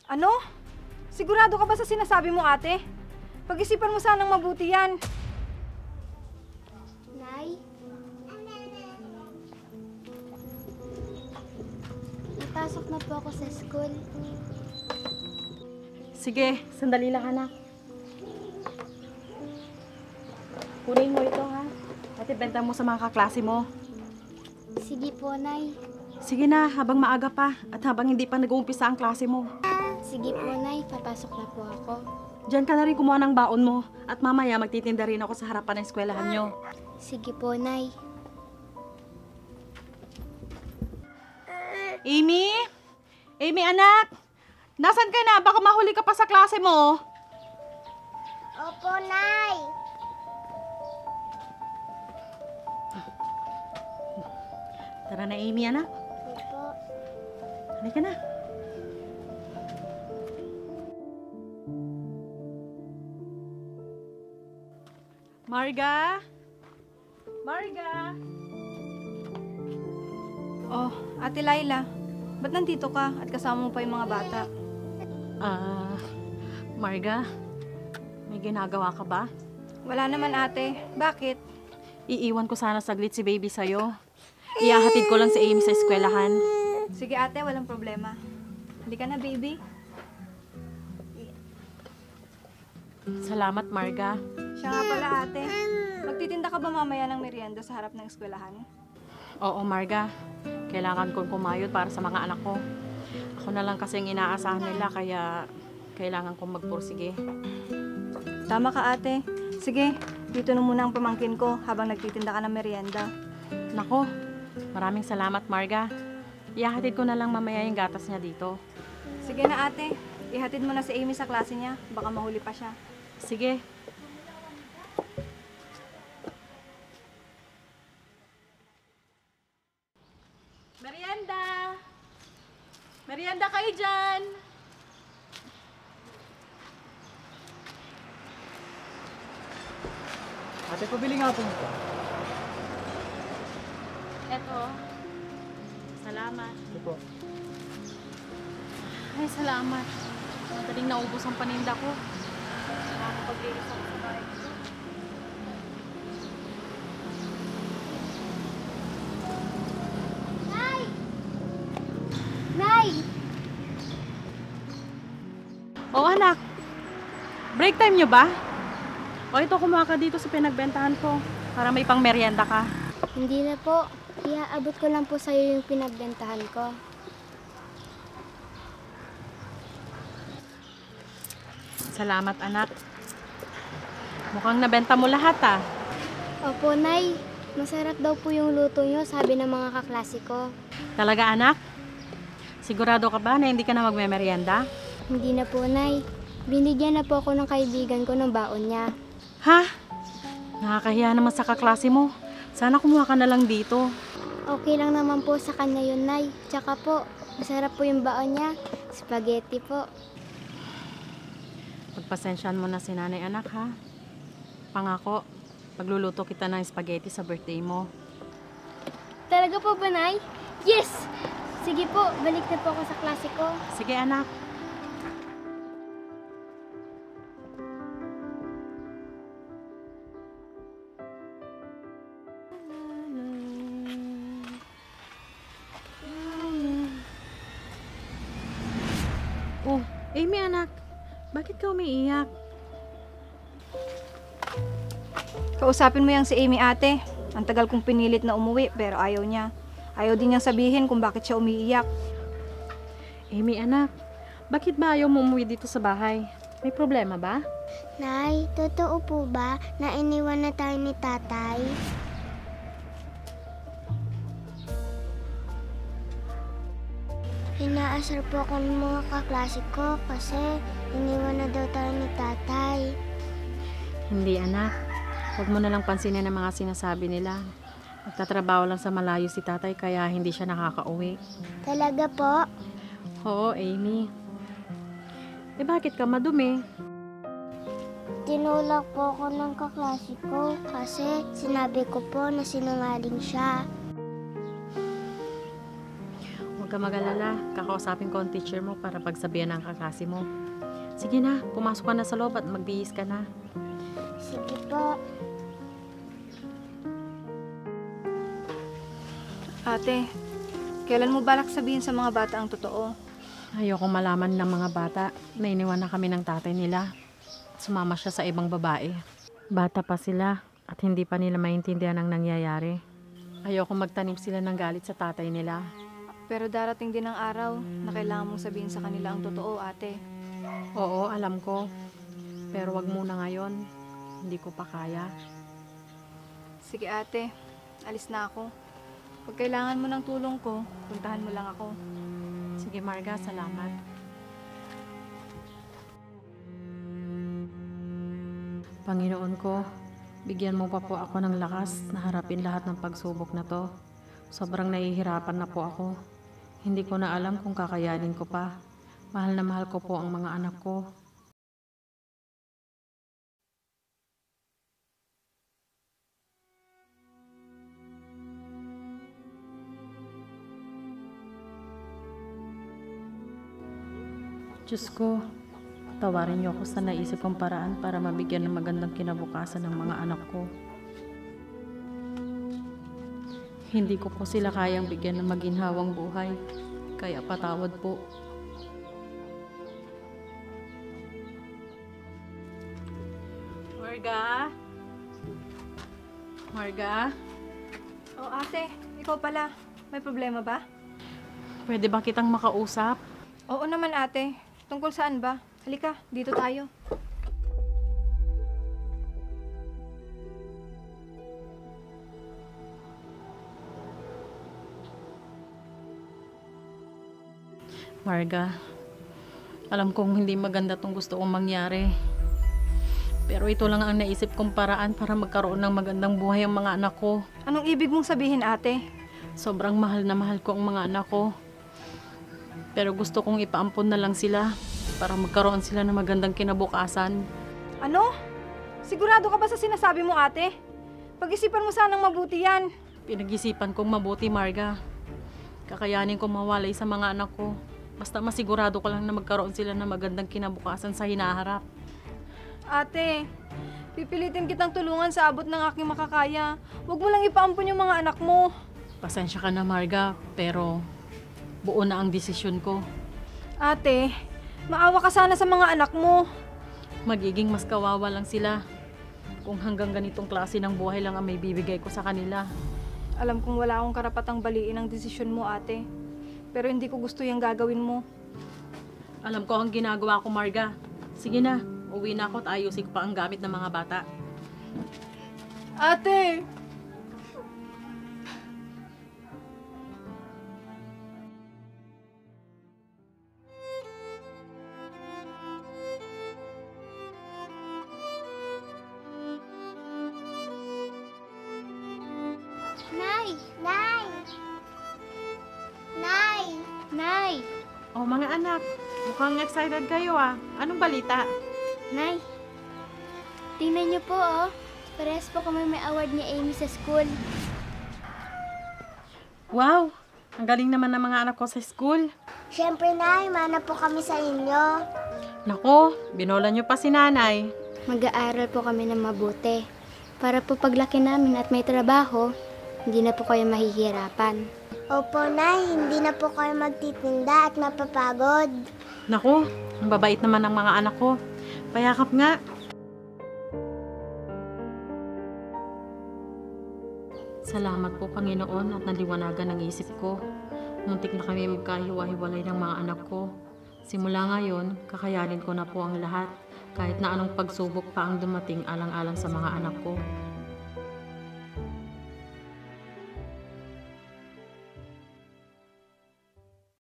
Ano? Sigurado ka ba sa sinasabi mo, ate? Pag-isipan mo sanang mabuti yan. Nay? Napasok na po ako sa school. Sige, sandali lang anak. Kunin mo ito ha. At ibenta mo sa mga kaklase mo. Sige po, Nay. Sige na, habang maaga pa at habang hindi pa nag-uumpisa ang klase mo. Sige po, Nay. Papasok na po ako. Diyan ka na rin kumuha ng baon mo at mamaya magtitinda rin ako sa harapan ng eskwelahan nyo. Sige po, Nay. Amy? Amy, anak! Nasaan ka na? Baka mahuli ka pa sa klase mo. Opo, Nay. Tara na, Amy, anak. Opo. Halika na. Marga? Marga? Oh, ate Laila, ba't nandito ka at kasama mo pa yung mga bata? Marga? May ginagawa ka ba? Wala naman, ate. Bakit? Iiwan ko sana saglit si baby sa'yo. Iyahatid ko lang si Amy sa eskwelahan. Sige, ate, walang problema. Halika na, baby. Salamat, Marga. Siya nga pala, ate. Magtitinda ka ba mamaya ng merienda sa harap ng eskwelahan? Oo, Marga. Kailangan kong kumayod para sa mga anak ko. Ako na lang kasing inaasahan nila, kaya kailangan kong magpursige. Tama ka, ate. Sige, dito na muna ang pamangkin ko habang nagtitinda ka ng merienda. Nako, maraming salamat, Marga. Iyahatid ko na lang mamaya yung gatas niya dito. Sige na, ate. Ihatid mo na si Amy sa klase niya. Baka mahuli pa siya. Sige. Merienda! Merienda kayo dyan! Ate, pabili nga po ito. Eto. Salamat. Ito po. Ay, salamat. Madaling naubos ang paninda ko. Nakakapag-iris ako sa bahay ko. Nay! Nay! Oo, anak. Break time nyo ba? O ito, kumuha ka dito sa pinagbentahan ko para may pang merienda ka. Hindi na po. Iaabot ko lang po sa'yo yung pinagbentahan ko. Salamat, anak. Mukhang nabenta mo lahat, ah. Opo, Nay. Masarap daw po yung luto nyo, sabi ng mga kaklase ko. Talaga, anak? Sigurado ka ba na hindi ka na magme-merienda? Hindi na po, Nay. Binigyan na po ako ng kaibigan ko ng baon niya. Ha? Nakakahiya naman sa kaklase mo. Sana kumuha ka na lang dito. Okay lang naman po sa kanya yun, Nay. Tsaka po, masarap po yung baon niya. Spaghetti po. Pagpasensyahan mo na si nanay, anak, ha? Pangako, pagluluto kita ng spaghetti sa birthday mo. Talaga po ba, Nay? Yes! Sige po, balik na po ako sa klase ko. Sige, anak. Oh, Amy, anak. Bakit ka umiiyak? Kausapin mo yang si Amy, ate. Ang tagal kong pinilit na umuwi pero ayaw niya. Ayaw din niyang sabihin kung bakit siya umiiyak. Amy, anak. Bakit ba ayaw mo umuwi dito sa bahay? May problema ba? Nay, totoo po ba na iniwan na tayo ni tatay? Inaasar po ako ng mga kaklase ko kasi iniwan na daw tayo ni tatay. Hindi, anak. Huwag mo na lang pansinin ang mga sinasabi nila. Nagtatrabaho lang sa malayo si tatay kaya hindi siya nakakauwi. Talaga po? Oo, Amy. Eh bakit ka madumi? Tinulak po ako ng kaklase ko kasi sinabi ko po na sinungaling siya. Huwag Huwag ka mag-alala. Kakausapin ko ang teacher mo para pagsabihan ng kakasi mo. Sige na, pumasok ka na sa loob at magbihis ka na. Sige po. Ate, kailan mo balak sabihin sa mga bata ang totoo? Ayokong malaman ng mga bata na iniwan na kami ng tatay nila. Sumama siya sa ibang babae. Bata pa sila at hindi pa nila maintindihan ang nangyayari. Ayokong magtanim sila ng galit sa tatay nila. Pero darating din ang araw na kailangan mong sabihin sa kanila ang totoo, ate. Oo, alam ko. Pero wag muna ngayon. Hindi ko pa kaya. Sige ate, alis na ako. Pag kailangan mo ng tulong ko, puntahan mo lang ako. Sige Marga, salamat. Panginoon ko, bigyan mo pa po ako ng lakas na harapin lahat ng pagsubok na to. Sobrang nahihirapan na po ako. Hindi ko na alam kung kakayanin ko pa. Mahal na mahal ko po ang mga anak ko. Diyos ko, tawarin niyo ako sa naisip kong paraan para mabigyan ng magandang kinabukasan ng mga anak ko. Hindi ko po sila kayang bigyan ng maginhawang buhay, kaya patawad po. Marga? Marga? Oh ate, ikaw pala. May problema ba? Pwede ba kitang makausap? Oo naman ate. Tungkol saan ba? Halika, dito tayo. Marga, alam kong hindi maganda tong gusto kong mangyari. Pero ito lang ang naisip kong paraan para magkaroon ng magandang buhay ang mga anak ko. Anong ibig mong sabihin ate? Sobrang mahal na mahal ko ang mga anak ko. Pero gusto kong ipaampon na lang sila para magkaroon sila ng magandang kinabukasan. Ano? Sigurado ka ba sa sinasabi mo ate? Pag-isipan mo sanang mabuti yan. Pinag-isipan kong mabuti, Marga. Kakayanin kong mawalay sa mga anak ko. Basta masigurado ko lang na magkaroon sila ng magandang kinabukasan sa hinaharap. Ate, pipilitin kitang tulungan sa abot ng aking makakaya. Huwag mo lang ipaampon yung mga anak mo. Pasensya ka na, Marga, pero buo na ang desisyon ko. Ate, maawa ka sana sa mga anak mo. Magiging mas kawawa lang sila kung hanggang ganitong klase ng buhay lang ang may bibigay ko sa kanila. Alam kong wala akong karapatang baliin ang desisyon mo, ate. Pero hindi ko gusto yung gagawin mo. Alam ko ang ginagawa ko, Marga. Sige na, uwi na ako at ayusin ko pa ang gamit ng mga bata. Ate! Nay! Nay! Nay! Nay! Oh, mga anak, mukhang excited kayo ah. Anong balita? Nay! Tingnan niyo po oh. Parehas po kami may award ni Amy sa school. Wow! Ang galing naman ng mga anak ko sa school. Siyempre, Nay, mana po kami sa inyo. Nako, binola niyo pa si nanay. Mag-aaral po kami ng mabuti. Para po paglaki namin at may trabaho, hindi na po kayo mahihirapan. Opo, Nay. Hindi na po kayo magtitinda at mapapagod. Nako, ang babait naman ng mga anak ko. Payakap nga. Salamat po, Panginoon, at naliwanagan ang isip ko. Muntik na kami magkahiwa-hiwalay ng mga anak ko. Simula ngayon, kakayanin ko na po ang lahat, kahit na anong pagsubok pa ang dumating alang-alang sa mga anak ko.